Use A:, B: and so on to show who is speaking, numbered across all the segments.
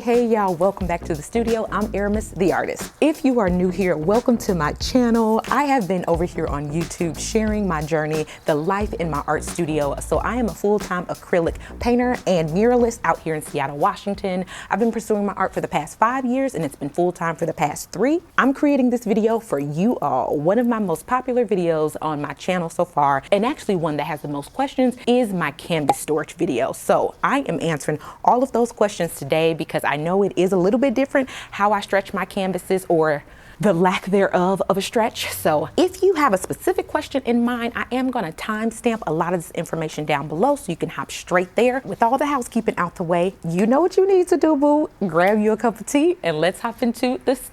A: Hey y'all, welcome back to the studio. I'm Aramis, the artist. If you are new here, welcome to my channel. I have been over here on YouTube sharing my journey, the life in my art studio. So I am a full-time acrylic painter and muralist out here in Seattle, Washington. I've been pursuing my art for the past 5 years and it's been full-time for the past 3. I'm creating this video for you all. One of my most popular videos on my channel so far, and actually one that has the most questions, is my canvas storage video. So I am answering all of those questions today because I know it is a little bit different how I stretch my canvases, or the lack thereof of a stretch. So if you have a specific question in mind, I am going to timestamp a lot of this information down below so you can hop straight there. With all the housekeeping out the way, you know what you need to do, boo. Grab you a cup of tea and let's hop into this.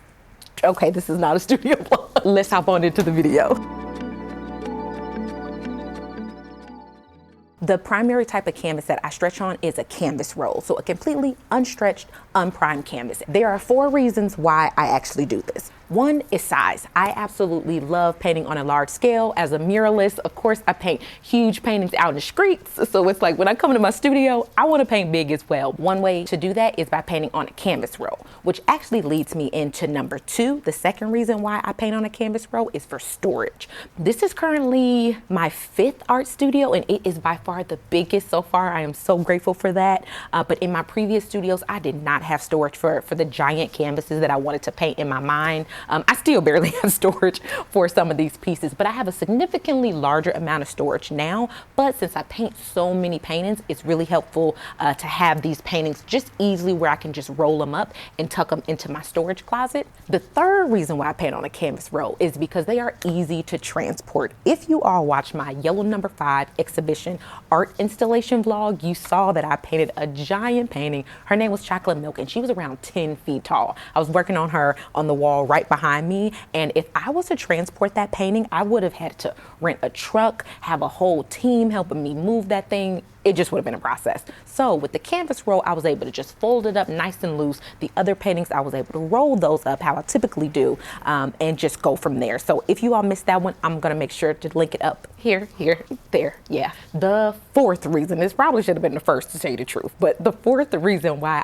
A: Okay, this is not a studio vlog. Let's hop on into the video. The primary type of canvas that I stretch on is a canvas roll, so a completely unstretched, unprimed canvas. There are 4 reasons why I actually do this. One is size. I absolutely love painting on a large scale. As a muralist, of course, I paint huge paintings out in the streets. So it's like when I come into my studio, I want to paint big as well. One way to do that is by painting on a canvas roll, which actually leads me into number 2. The second reason why I paint on a canvas roll is for storage. This is currently my 5th art studio and it is by far the biggest so far. I am so grateful for that. But in my previous studios, I did not have storage for the giant canvases that I wanted to paint in my mind. I still barely have storage for some of these pieces, but I have a significantly larger amount of storage now. But since I paint so many paintings, it's really helpful to have these paintings just easily where I can just roll them up and tuck them into my storage closet. The third reason why I paint on a canvas roll is because they are easy to transport. If you all watch my Yellow No. 5 exhibition art installation vlog, you saw that I painted a giant painting. Her name was Chocolate Milk and she was around 10 feet tall. I was working on her on the wall right behind me, and if I was to transport that painting, I would have had to rent a truck, have a whole team helping me move that thing. It just would have been a process. So with the canvas roll, I was able to just fold it up nice and loose. The other paintings, I was able to roll those up how I typically do, and just go from there. So if you all missed that one, I'm gonna make sure to link it up here, there, yeah. The 4th reason, this probably should have been the first to tell you the truth, but the 4th reason why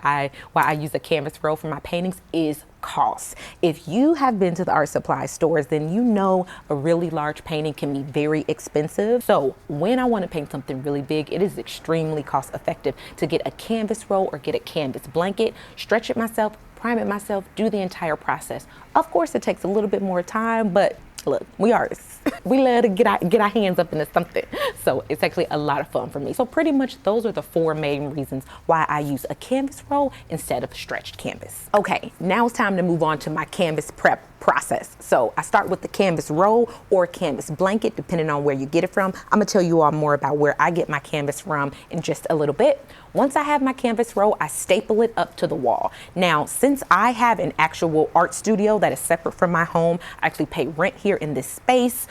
A: I use a canvas roll for my paintings is cost. If you have been to the art supply stores, then you know a really large painting can be very expensive. So when I want to paint something really big, it is extremely cost effective to get a canvas roll or get a canvas blanket, stretch it myself, prime it myself, do the entire process. Of course, it takes a little bit more time, but look, we artists. We love to get our hands up into something. So it's actually a lot of fun for me. So pretty much those are the 4 main reasons why I use a canvas roll instead of stretched canvas. Okay, now it's time to move on to my canvas prep process. So I start with the canvas roll or canvas blanket, depending on where you get it from. I'm gonna tell you all more about where I get my canvas from in just a little bit. Once I have my canvas roll, I staple it up to the wall. Now, since I have an actual art studio that is separate from my home, I actually pay rent here in this space.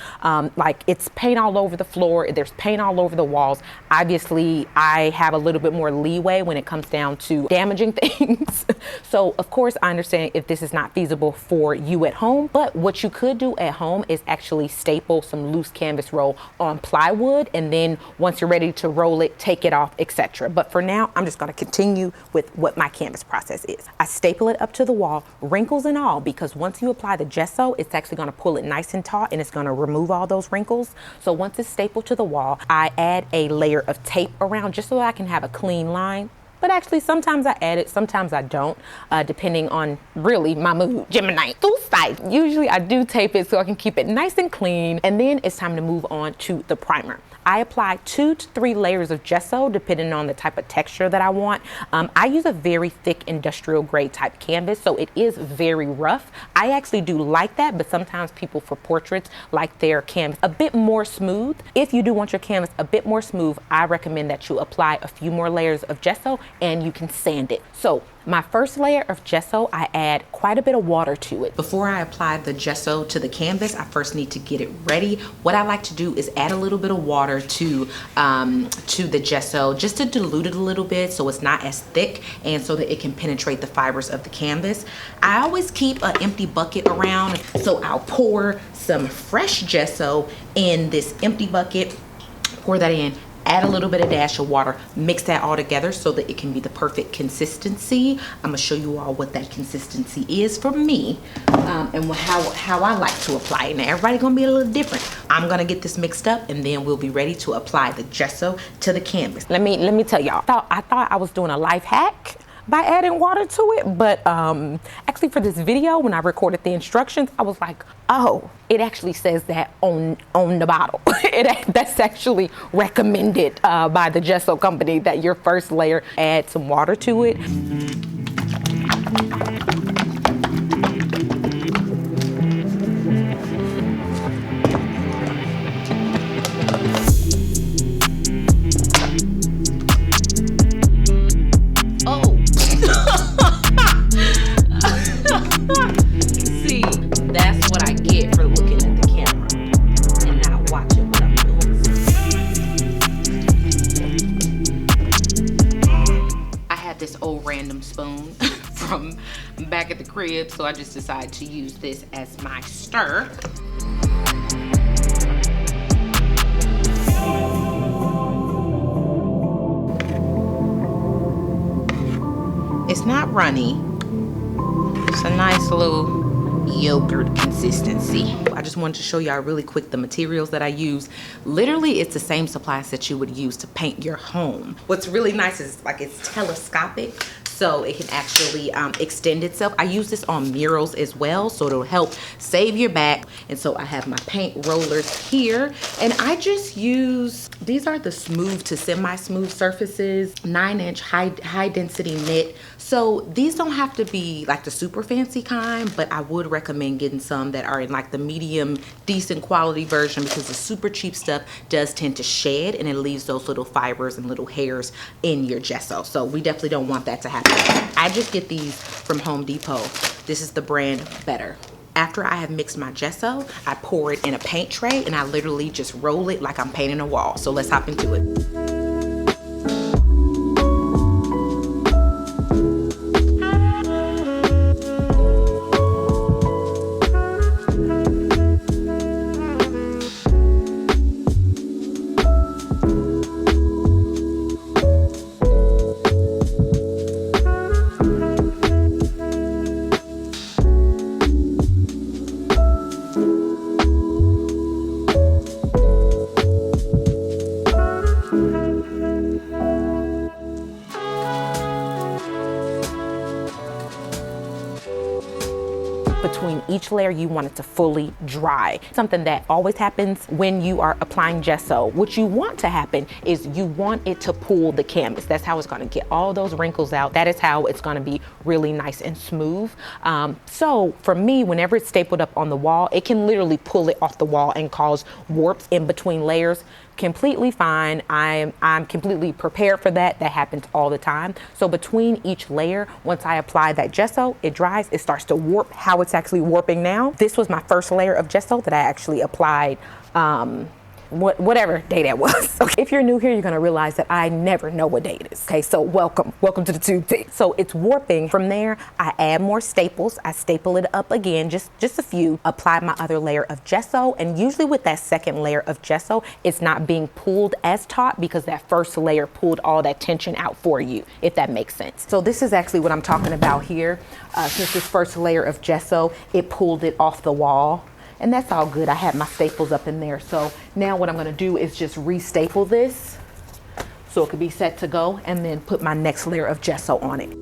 A: Like it's paint all over the floor, there's paint all over the walls. Obviously, I have a little bit more leeway when it comes down to damaging things. So of course, I understand if this is not feasible for you at home, but what you could do at home is actually staple some loose canvas roll on plywood, and then once you're ready to roll it, take it off, etc. But for now, I'm just going to continue with what my canvas process is. I staple it up to the wall, wrinkles and all, because once you apply the gesso, it's actually going to pull it nice and taut and it's going to remove all those wrinkles. So once it's stapled to the wall, I add a layer of tape around just so I can have a clean line. But actually, sometimes I add it, sometimes I don't, depending on really my mood. Gemini, too tight. Usually I do tape it so I can keep it nice and clean. And then it's time to move on to the primer. I apply 2 to 3 layers of gesso depending on the type of texture that I want. I use a very thick industrial grade type canvas, so it is very rough. I actually do like that, but sometimes people for portraits like their canvas a bit more smooth. If you do want your canvas a bit more smooth, I recommend that you apply a few more layers of gesso and you can sand it. So my first layer of gesso, I add quite a bit of water to it. Before I apply the gesso to the canvas, I first need to get it ready. What I like to do is add a little bit of water to the gesso just to dilute it a little bit so it's not as thick and so that it can penetrate the fibers of the canvas. I always keep an empty bucket around, so I'll pour some fresh gesso in this empty bucket, pour that in, add a little bit of dash of water, mix that all together so that it can be the perfect consistency. I'm gonna show you all what that consistency is for me, and how I like to apply it. Now everybody gonna be a little different. I'm gonna get this mixed up and then we'll be ready to apply the gesso to the canvas. Let me tell y'all, I thought I was doing a life hack by adding water to it, but actually for this video, when I recorded the instructions, I was like, oh, it actually says that on the bottle. That's actually recommended by the Gesso company, that your first layer, add some water to it. This old random spoon from back at the crib, so I just decided to use this as my stir. It's not runny. It's a nice little yogurt consistency. I just wanted to show y'all really quick the materials that I use. Literally, it's the same supplies that you would use to paint your home. What's really nice is like it's telescopic, so it can actually extend itself. I use this on murals as well, so it'll help save your back. And so I have my paint rollers here, and I just use, these are the smooth to semi-smooth surfaces, 9-inch high density knit. So these don't have to be like the super fancy kind, but I would recommend getting some that are in like the medium, decent quality version, because the super cheap stuff does tend to shed and it leaves those little fibers and little hairs in your gesso. So we definitely don't want that to happen. I just get these from Home Depot. This is the brand Better. After I have mixed my gesso, I pour it in a paint tray and I literally just roll it like I'm painting a wall. So let's hop into it. Between each layer, you want it to fully dry. Something that always happens when you are applying gesso, what you want to happen is you want it to pull the canvas. That's how it's gonna get all those wrinkles out. That is how it's gonna be really nice and smooth. So for me, whenever it's stapled up on the wall, it can literally pull it off the wall and cause warps in between layers. Completely fine. I'm completely prepared for that. That happens all the time. So between each layer, once I apply that gesso, it dries, it starts to warp. How it's actually warping now, this was my first layer of gesso that I actually applied whatever day that was. Okay, if you're new here, you're gonna realize that I never know what day it is. Okay, so welcome to the tube tea. So it's warping. From there, I add more staples. I staple it up again, just a few. Apply my other layer of gesso, and usually with that second layer of gesso, it's not being pulled as taut because that first layer pulled all that tension out for you, if that makes sense. So this is actually what I'm talking about here. Since this first layer of gesso, it pulled it off the wall. And that's all good. I had my staples up in there. So now what I'm gonna do is just re-staple this so it could be set to go, and then put my next layer of gesso on it.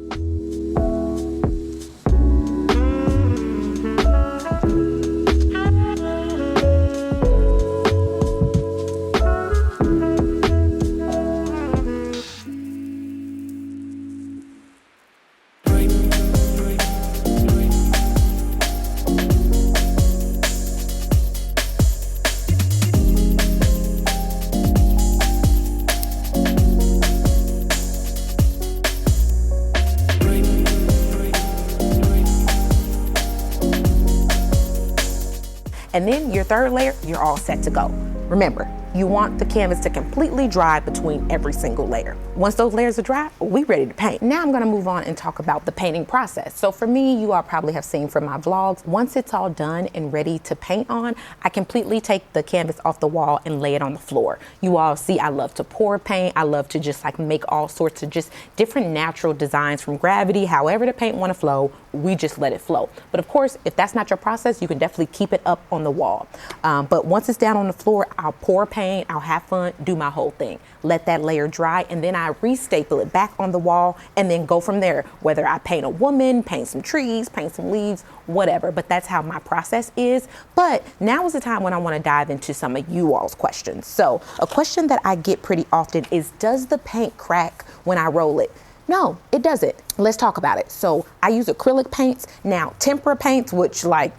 A: And then your third layer, you're all set to go. Remember, You want the canvas to completely dry between every single layer. Once those layers are dry, we ready to paint. Now I'm gonna move on and talk about the painting process. So for me, you all probably have seen from my vlogs, once it's all done and ready to paint on, I completely take the canvas off the wall and lay it on the floor. You all see I love to pour paint. I love to just like make all sorts of just different natural designs from gravity. However the paint wanna flow, we just let it flow. But of course, if that's not your process, you can definitely keep it up on the wall. But once it's down on the floor, I'll pour paint, I'll have fun, do my whole thing. Let that layer dry, and then I re-staple it back on the wall and then go from there. Whether I paint a woman, paint some trees, paint some leaves, whatever. But that's how my process is. But now is the time when I want to dive into some of you all's questions. So a question that I get pretty often is, does the paint crack when I roll it? No, it doesn't. Let's talk about it. So I use acrylic paints. Now, tempera paints, which like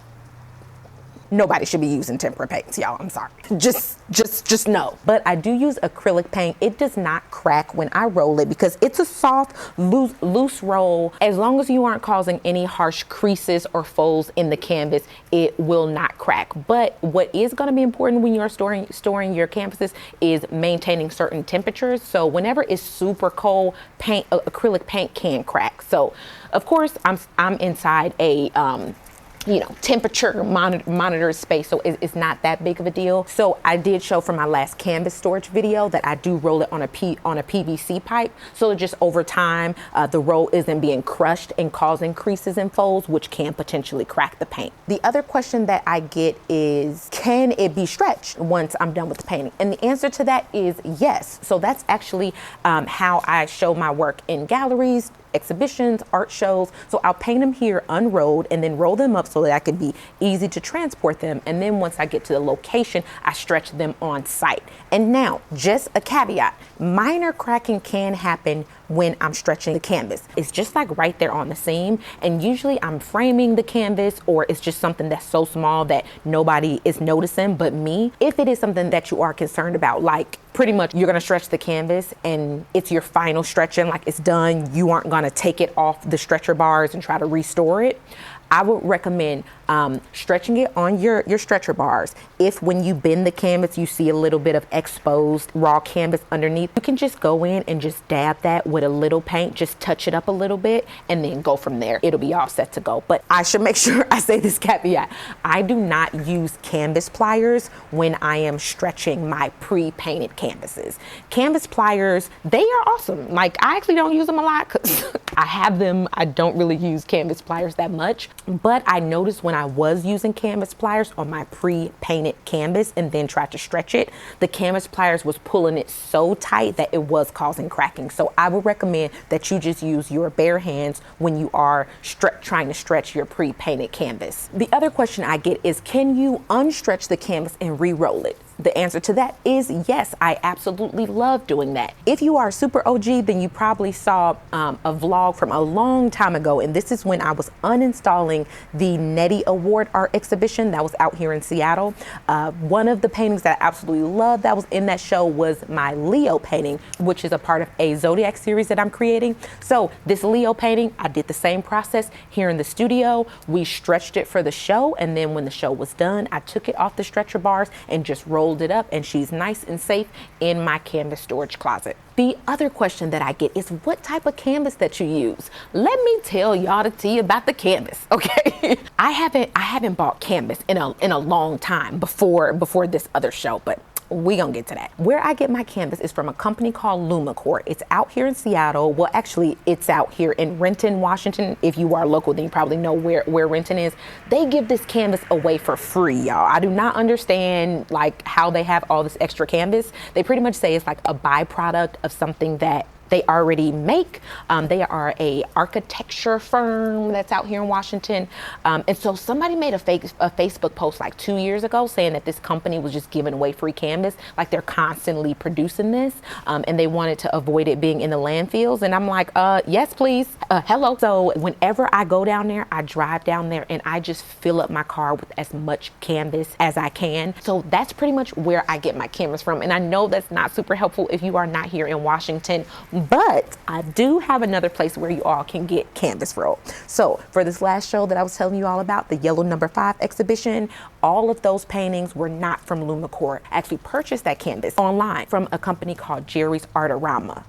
A: nobody should be using tempera paints, y'all. I'm sorry. Just no. But I do use acrylic paint. It does not crack when I roll it because it's a soft, loose roll. As long as you aren't causing any harsh creases or folds in the canvas, it will not crack. But what is going to be important when you're storing your canvases is maintaining certain temperatures. So whenever it's super cold, acrylic paint can crack. So of course I'm inside a temperature monitor space, so it's not that big of a deal. So I did show from my last canvas storage video that I do roll it on a PVC pipe, so just over time the roll isn't being crushed and causing creases and folds, which can potentially crack the paint. The other question that I get is, can it be stretched once I'm done with the painting? And the answer to that is yes. So that's actually how I show my work in galleries, exhibitions, art shows. So I'll paint them here unrolled and then roll them up so that I can be easy to transport them. And then once I get to the location, I stretch them on site. And now, just a caveat, minor cracking can happen when I'm stretching the canvas. It's just like right there on the seam. And usually I'm framing the canvas, or it's just something that's so small that nobody is noticing but me. If it is something that you are concerned about, like pretty much you're gonna stretch the canvas and it's your final stretching, like it's done, you aren't gonna take it off the stretcher bars and try to restore it, I would recommend stretching it on your stretcher bars. If when you bend the canvas, you see a little bit of exposed raw canvas underneath, you can just go in and just dab that with a little paint, just touch it up a little bit and then go from there. It'll be all set to go. But I should make sure I say this caveat. I do not use canvas pliers when I am stretching my pre-painted canvases. Canvas pliers, they are awesome. Like I actually don't use them a lot because I have them. I don't really use canvas pliers that much. But I noticed when I was using canvas pliers on my pre-painted canvas and then tried to stretch it, the canvas pliers was pulling it so tight that it was causing cracking. So I would recommend that you just use your bare hands when you are trying to stretch your pre-painted canvas. The other question I get is, can you unstretch the canvas and re-roll it? The answer to that is yes. I absolutely love doing that. If you are super OG, then you probably saw a vlog from a long time ago, and this is when I was uninstalling the Nettie Award art exhibition that was out here in Seattle. One of the paintings that I absolutely loved that was in that show was my Leo painting, which is a part of a Zodiac series that I'm creating. So this Leo painting, I did the same process here in the studio. We stretched it for the show, and then when the show was done, I took it off the stretcher bars and just rolled it up, and she's nice and safe in my canvas storage closet. The other question that I get is what type of canvas that you use. Let me tell y'all the tea about the canvas, okay? I haven't bought canvas in a long time before this other show, but we gonna get to that. Where I get my canvas is from a company called Lumicore. It's out here in Seattle. Well, actually, it's out here in Renton, Washington. If you are local, then you probably know where Renton is. They give this canvas away for free, y'all. I do not understand like how they have all this extra canvas. They pretty much say it's like a byproduct of something that they already make. They are a architecture firm that's out here in Washington. And so somebody made a Facebook post like 2 years ago saying that this company was just giving away free canvas. Like they're constantly producing this and they wanted to avoid it being in the landfills. And I'm like, yes, please. Hello. So whenever I go down there, I drive down there and I just fill up my car with as much canvas as I can. So that's pretty much where I get my canvas from. And I know that's not super helpful if you are not here in Washington, But I do have another place where you all can get canvas roll. So for this last show that I was telling you all about, the Yellow No. 5 exhibition, all of those paintings were not from Lumicore. I actually purchased that canvas online from a company called Jerry's Artarama.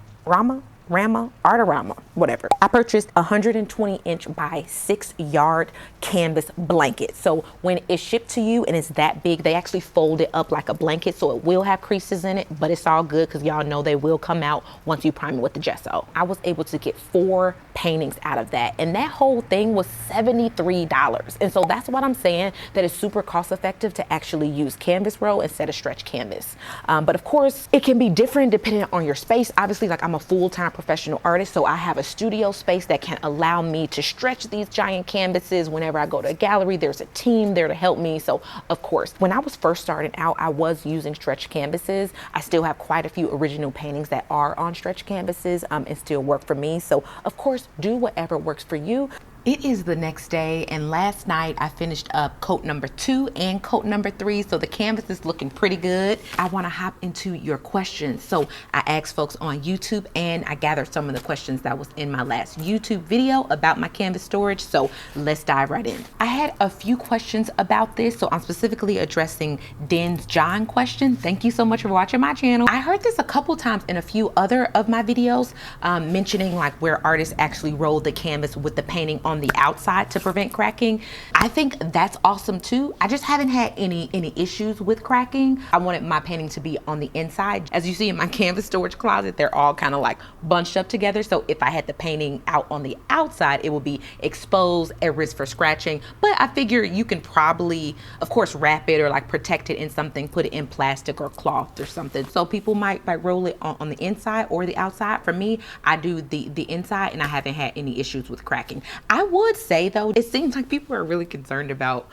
A: Artarama, whatever. I purchased a 120-inch by 6-yard canvas blanket. So when it's shipped to you and it's that big, they actually fold it up like a blanket, so it will have creases in it, but it's all good because y'all know they will come out once you prime it with the gesso. I was able to get 4 paintings out of that, and that whole thing was $73. And so that's what I'm saying, that it's super cost effective to actually use canvas roll instead of stretch canvas. But of course, it can be different depending on your space. Obviously, like, I'm a full-time professional artist, so I have a studio space that can allow me to stretch these giant canvases. Whenever I go to a gallery, there's a team there to help me. So of course, when I was first starting out, I was using stretch canvases. I still have quite a few original paintings that are on stretch canvases and still work for me. So of course, do whatever works for you. It is the next day, and last night I finished up coat number 2 and coat number 3, so the canvas is looking pretty good. I want to hop into your questions. So I asked folks on YouTube, and I gathered some of the questions that was in my last YouTube video about my canvas storage, so let's dive right in. I had a few questions about this, so I'm specifically addressing Den's John question. Thank you so much for watching my channel. I heard this a couple times in a few other of my videos, mentioning like where artists actually roll the canvas with the painting on the outside to prevent cracking. I think that's awesome too. I just haven't had any issues with cracking. I wanted my painting to be on the inside. As you see in my canvas storage closet, they're all kind of like bunched up together. So if I had the painting out on the outside, it would be exposed, at risk for scratching. But I figure you can probably, of course, wrap it or like protect it in something, put it in plastic or cloth or something. So people might roll it on the inside or the outside. For me, I do the inside, and I haven't had any issues with cracking. I would say though, it seems like people are really concerned about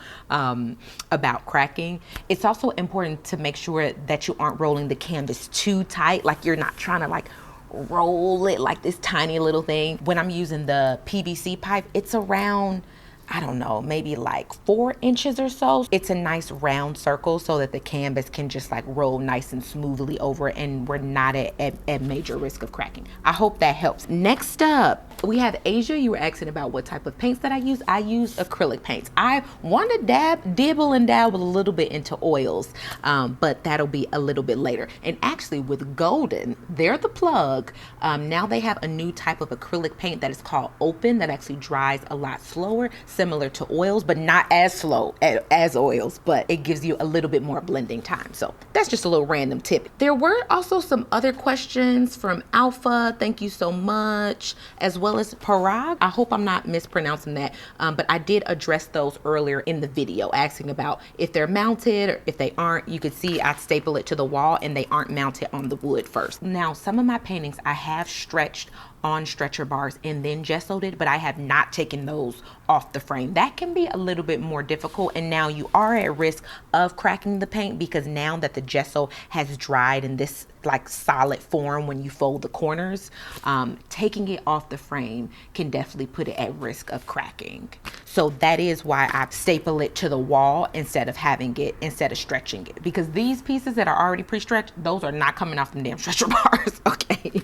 A: cracking. It's also important to make sure that you aren't rolling the canvas too tight, like you're not trying to like roll it like this tiny little thing. When I'm using the PVC pipe, it's around, I don't know, maybe like 4 inches or so. It's a nice round circle so that the canvas can just like roll nice and smoothly over it, and we're not at major risk of cracking. I hope that helps. Next up, we have Asia. You were asking about what type of paints that I use. I use acrylic paints. I want to dibble and dabble a little bit into oils, but that'll be a little bit later. And actually with Golden, they're the plug. Now they have a new type of acrylic paint that is called Open, that actually dries a lot slower, similar to oils, but not as slow as oils, but it gives you a little bit more blending time. So that's just a little random tip. There were also some other questions from Alpha. Thank you so much. As well as Parag. I hope I'm not mispronouncing that, but I did address those earlier in the video, asking about if they're mounted or if they aren't. You could see I staple it to the wall and they aren't mounted on the wood first. Now, some of my paintings I have stretched on stretcher bars and then gessoed it, but I have not taken those off the frame. That can be a little bit more difficult, and now you are at risk of cracking the paint because now that the gesso has dried in this like solid form when you fold the corners, taking it off the frame can definitely put it at risk of cracking. So that is why I staple it to the wall instead of stretching it, because these pieces that are already pre-stretched, those are not coming off the damn stretcher bars. Okay.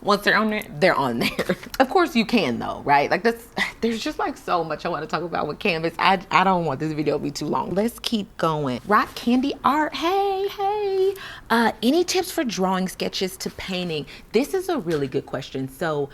A: Once they're on there, they're on there. Of course you can though, right? Like there's just like so much I want to talk about with canvas. I don't want this video to be too long. Let's keep going. Rock Candy Art, hey. Any tips for drawing sketches to painting? This is a really good question. So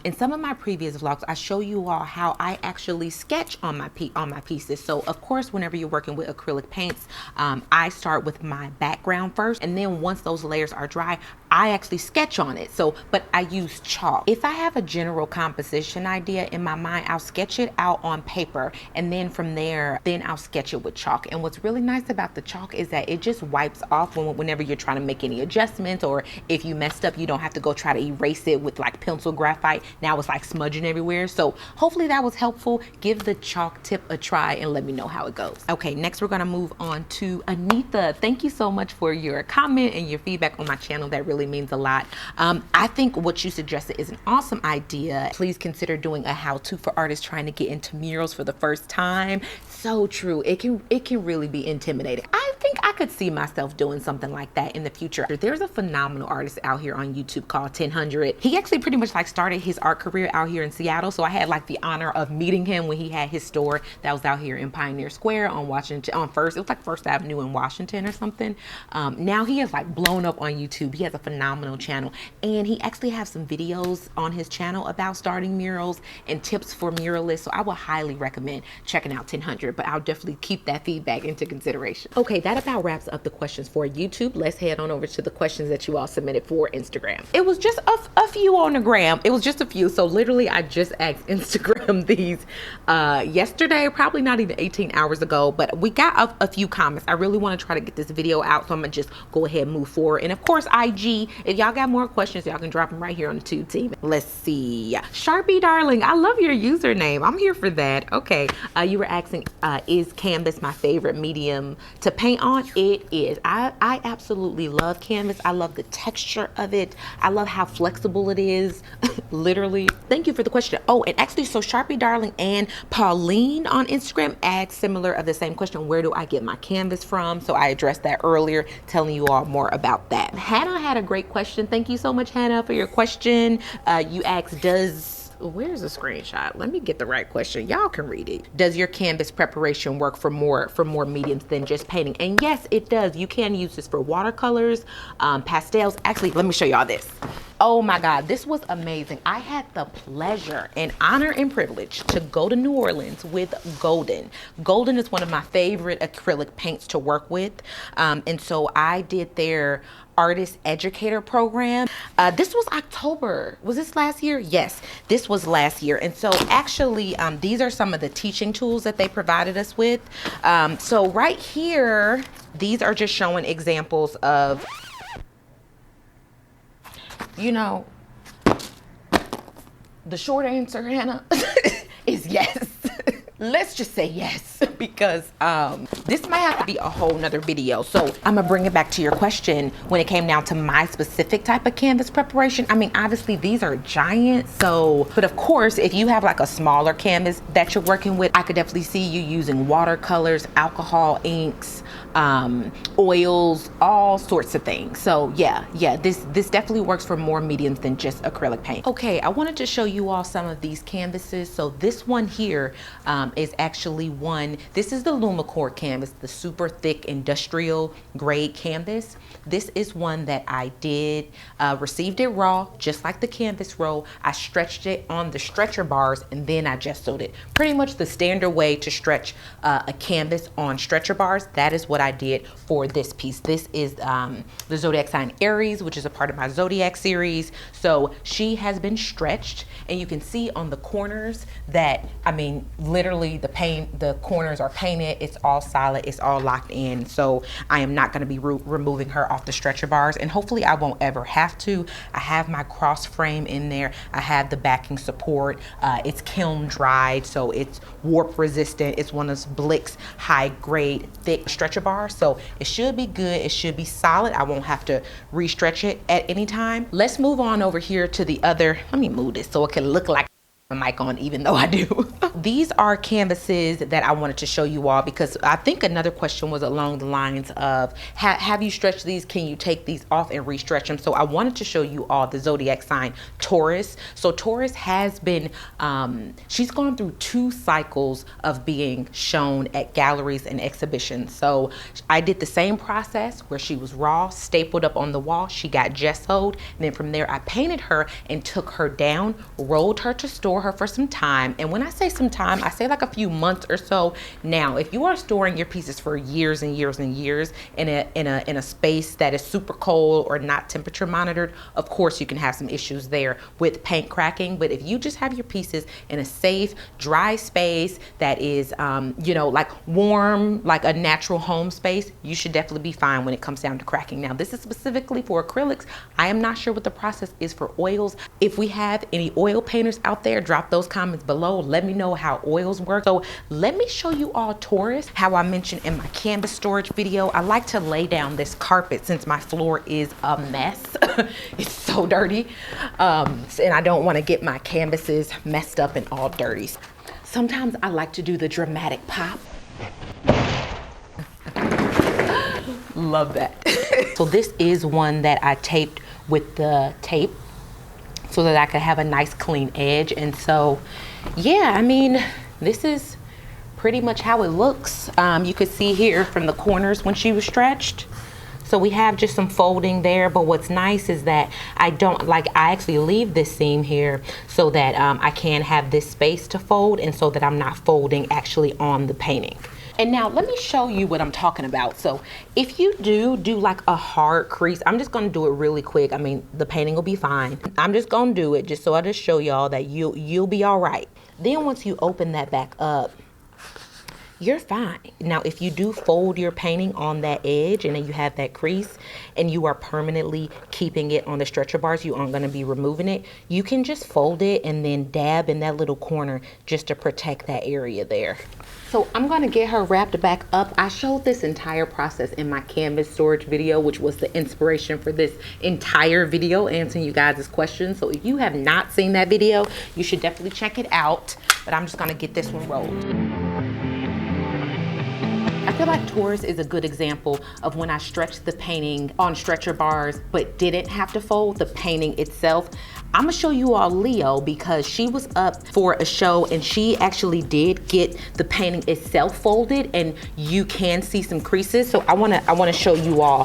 A: in some of my previous vlogs, I show you all how I actually sketch on my pieces. So of course, whenever you're working with acrylic paints, I start with my background first, and then once those layers are dry, I actually sketch on it. So, but I use chalk. If I have a general composition idea in my mind, I'll sketch it out on paper, and then from there, then I'll sketch it with chalk. And what's really nice about the chalk is that it just wipes off whenever you're trying to make any adjustments, or if you messed up, you don't have to go try to erase it with like pencil graphite. Now it's like smudging everywhere. So hopefully that was helpful. Give the chalk tip a try and let me know how it goes. Okay, next we're gonna move on to Anita. Thank you so much for your comment and your feedback on my channel. That really means a lot. I think what you suggested is an awesome idea. Please consider doing a how-to for artists trying to get into murals for the first time. so true. It can really be intimidating. I think I could see myself doing something like that in the future. There's a phenomenal artist out here on YouTube called 1000. He actually pretty much like started his art career out here in Seattle. So I had like the honor of meeting him when he had his store that was out here in Pioneer Square on Washington, it was like First Avenue in Washington or something. Now he is like blown up on YouTube. He has a phenomenal channel, and he actually has some videos on his channel about starting murals and tips for muralists. So I would highly recommend checking out 1000, but I'll definitely keep that feedback into consideration. Okay, that about wraps up the questions for YouTube. Let's head on over to the questions that you all submitted for Instagram. It was just a few on the gram. It was just a few. So literally I just asked Instagram these yesterday, probably not even 18 hours ago, but we got a few comments. I really want to try to get this video out, so I'm gonna just go ahead and move forward. And of course, IG, if y'all got more questions, y'all can drop them right here on the Tube team. Let's see. Sharpie Darling, I love your username. I'm here for that. Okay, you were asking, is canvas my favorite medium to paint on? It is. I absolutely love canvas. I love the texture of it. I love how flexible it is. Literally. Thank you for the question. Oh, and actually, so Sharpie Darling and Pauline on Instagram asked similar of the same question, where do I get my canvas from? So I addressed that earlier, telling you all more about that. Hannah had a great question. Thank you so much, Hannah, for your question. You asked, where's the screenshot? Let me get the right question. Y'all can read it. Does your canvas preparation work for more mediums than just painting? And yes, it does. You can use this for watercolors, pastels. Actually, let me show y'all this. Oh my God, this was amazing. I had the pleasure and honor and privilege to go to New Orleans with Golden. Golden is one of my favorite acrylic paints to work with. And so I did their artist educator program. This was October. Was this last year? Yes, this was last year. And so actually, these are some of the teaching tools that they provided us with. So right here, these are just showing examples of, you know, the short answer, Hannah, is yes. Let's just say yes, because this might have to be a whole nother video. So I'm gonna bring it back to your question when it came down to my specific type of canvas preparation. I mean, obviously these are giant, so, but of course, if you have like a smaller canvas that you're working with, I could definitely see you using watercolors, alcohol inks, oils, all sorts of things. So yeah, this definitely works for more mediums than just acrylic paint. Okay, I wanted to show you all some of these canvases. So this one here is actually this is the Lumicore canvas, the super thick industrial grade canvas. This is one that I did, received it raw, just like the canvas roll. I stretched it on the stretcher bars and then I gessoed it. Pretty much the standard way to stretch a canvas on stretcher bars. That is what I did for this piece. This is the zodiac sign Aries, which is a part of my zodiac series. So she has been stretched, and you can see on the corners that, I mean, literally the corners are painted. It's all solid. It's all locked in. So I am not going to be removing her off the stretcher bars, and hopefully I won't ever have to. I have my cross frame in there. I have the backing support. It's kiln dried, so it's warp resistant. It's one of Blick's high grade thick stretcher bars. So it should be good. It should be solid. I won't have to re-stretch it at any time. Let's move on over here to the other. Let me move this so it can look like a mic on, even though I do. These are canvases that I wanted to show you all, because I think another question was along the lines of, have you stretched these? Can you take these off and re-stretch them? So I wanted to show you all the zodiac sign Taurus. So Taurus has been, she's gone through 2 cycles of being shown at galleries and exhibitions. So I did the same process where she was raw, stapled up on the wall. She got gessoed. And then from there, I painted her and took her down, rolled her to store her for some time. And when I say some time, I say like a few months or so. Now, if you are storing your pieces for years and years and years in a space that is super cold or not temperature monitored, of course you can have some issues there with paint cracking. But if you just have your pieces in a safe, dry space that is, you know, like warm, like a natural home space, you should definitely be fine when it comes down to cracking. Now, this is specifically for acrylics. I am not sure what the process is for oils. If we have any oil painters out there, drop those comments below. Let me know how oils work. So let me show you all Taurus. How I mentioned in my canvas storage video, I like to lay down this carpet since my floor is a mess. It's so dirty. And I don't want to get my canvases messed up and all dirty. Sometimes I like to do the dramatic pop love that. So this is one that I taped with the tape so that I could have a nice clean edge. And so, yeah, I mean, this is pretty much how it looks. You could see here from the corners when she was stretched. So we have just some folding there, but what's nice is that I actually leave this seam here so that I can have this space to fold, and so that I'm not folding actually on the painting. And now let me show you what I'm talking about. So if you do like a hard crease, I'm just gonna do it really quick. I mean, the painting will be fine. I'm just gonna do it just so I just show y'all that you'll be all right. Then once you open that back up, you're fine. Now, if you do fold your painting on that edge and then you have that crease and you are permanently keeping it on the stretcher bars, you aren't gonna be removing it, you can just fold it and then dab in that little corner just to protect that area there. So I'm gonna get her wrapped back up. I showed this entire process in my canvas storage video, which was the inspiration for this entire video, answering you guys' questions. So if you have not seen that video, you should definitely check it out. But I'm just gonna get this one rolled. I feel like Taurus is a good example of when I stretched the painting on stretcher bars but didn't have to fold the painting itself. I'm gonna show you all Leo because she was up for a show and she actually did get the painting itself folded, and you can see some creases. So I wanna show you all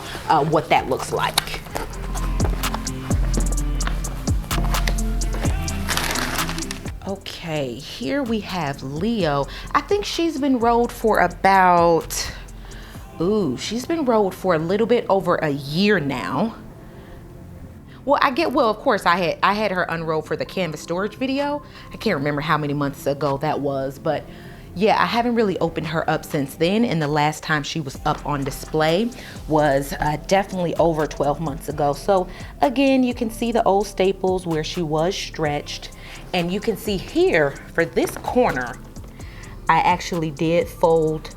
A: what that looks like. Okay, here we have Leo. I think she's been rolled for about, she's been rolled for a little bit over a year now. Well, of course I had her unrolled for the canvas storage video. I can't remember how many months ago that was, but yeah, I haven't really opened her up since then. And the last time she was up on display was definitely over 12 months ago. So again, you can see the old staples where she was stretched. And you can see here for this corner, I actually did fold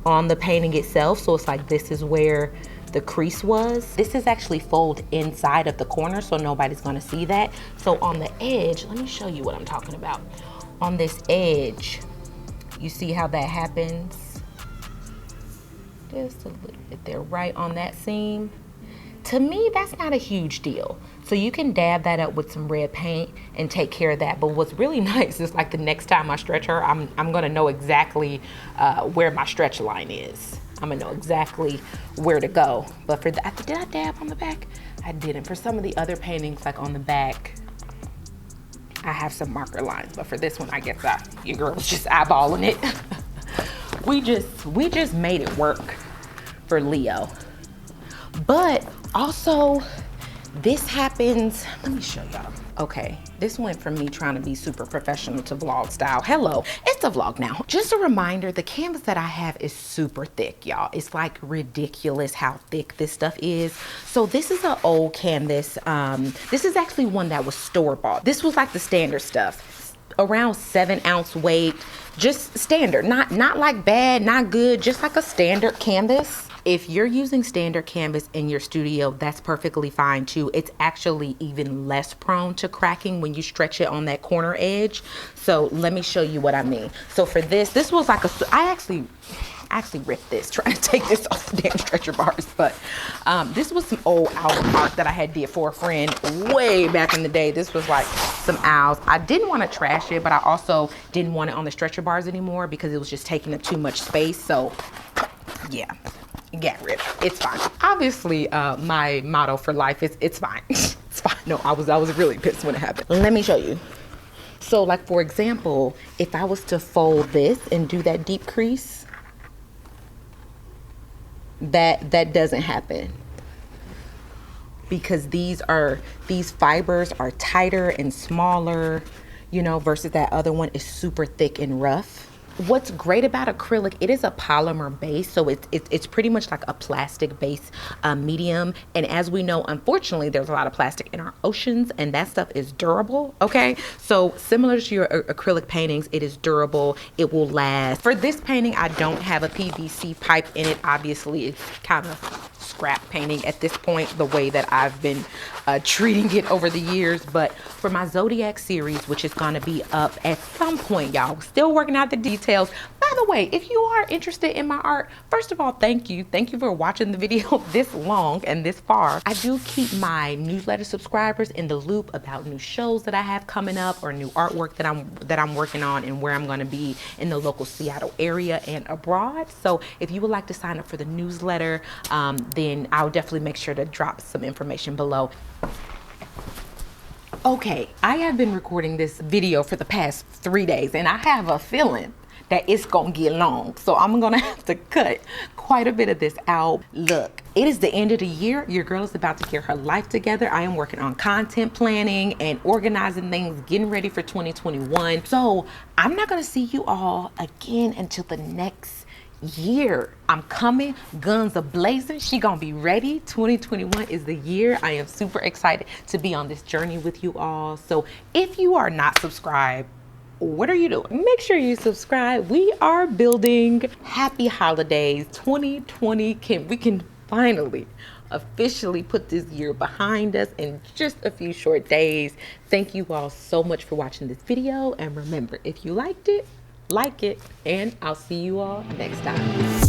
A: on the painting itself. So it's like, this is where the crease was. This is actually fold inside of the corner, so nobody's gonna see that. So on the edge, let me show you what I'm talking about. On this edge, you see how that happens? Just a little bit there, right on that seam. To me, that's not a huge deal. So you can dab that up with some red paint and take care of that. But what's really nice is like the next time I stretch her, I'm gonna know exactly where my stretch line is. I'm gonna know exactly where to go. But for that, did I dab on the back? I didn't. For some of the other paintings, like on the back, I have some marker lines. But for this one, I guess your girl was just eyeballing it. we just made it work for Leo. But also, this happens, let me show y'all. Okay, this went from me trying to be super professional to vlog style. Hello, it's a vlog now. Just a reminder, the canvas that I have is super thick, y'all. It's like ridiculous how thick this stuff is. So this is an old canvas. This is actually one that was store-bought. This was like the standard stuff, around 7-ounce weight, just standard, not like bad, not good, just like a standard canvas. If you're using standard canvas in your studio, that's perfectly fine too. It's actually even less prone to cracking when you stretch it on that corner edge. So let me show you what I mean. So for this was like I actually ripped this trying to take this off the damn stretcher bars, but this was some old album art that I had did for a friend way back in the day. This was like some owls. I didn't want to trash it, but I also didn't want it on the stretcher bars anymore because it was just taking up too much space. So yeah, get rid of it. It's fine. Obviously, my motto for life is it's fine. It's fine. No, I was really pissed when it happened. Let me show you. So like, for example, if I was to fold this and do that deep crease, that doesn't happen because these fibers are tighter and smaller, you know, versus that other one is super thick and rough. What's great about acrylic, it is a polymer base, so it's pretty much like a plastic base medium. And as we know, unfortunately, there's a lot of plastic in our oceans, and that stuff is durable, okay? So similar to your acrylic paintings, it is durable, it will last. For this painting, I don't have a PVC pipe in it. Obviously, it's kind of scrap painting at this point, the way that I've been treating it over the years. But for my Zodiac series, which is gonna be up at some point, y'all, still working out the details, but the way, if you are interested in my art, first of all, thank you. Thank you for watching the video this long and this far. I do keep my newsletter subscribers in the loop about new shows that I have coming up or new artwork that I'm working on and where I'm going to be in the local Seattle area and abroad. So if you would like to sign up for the newsletter, then I'll definitely make sure to drop some information below. Okay, I have been recording this video for the past 3 days and I have a feeling that it's gonna get long. So I'm gonna have to cut quite a bit of this out. Look, it is the end of the year. Your girl is about to get her life together. I am working on content planning and organizing things, getting ready for 2021. So I'm not gonna see you all again until the next year. I'm coming, guns are blazing. She gonna be ready. 2021 is the year. I am super excited to be on this journey with you all. So if you are not subscribed, what are you doing? Make sure you subscribe. We are building. Happy holidays 2020. We can finally officially put this year behind us in just a few short days. Thank you all so much for watching this video, and remember, if you liked it, like it, and I'll see you all next time.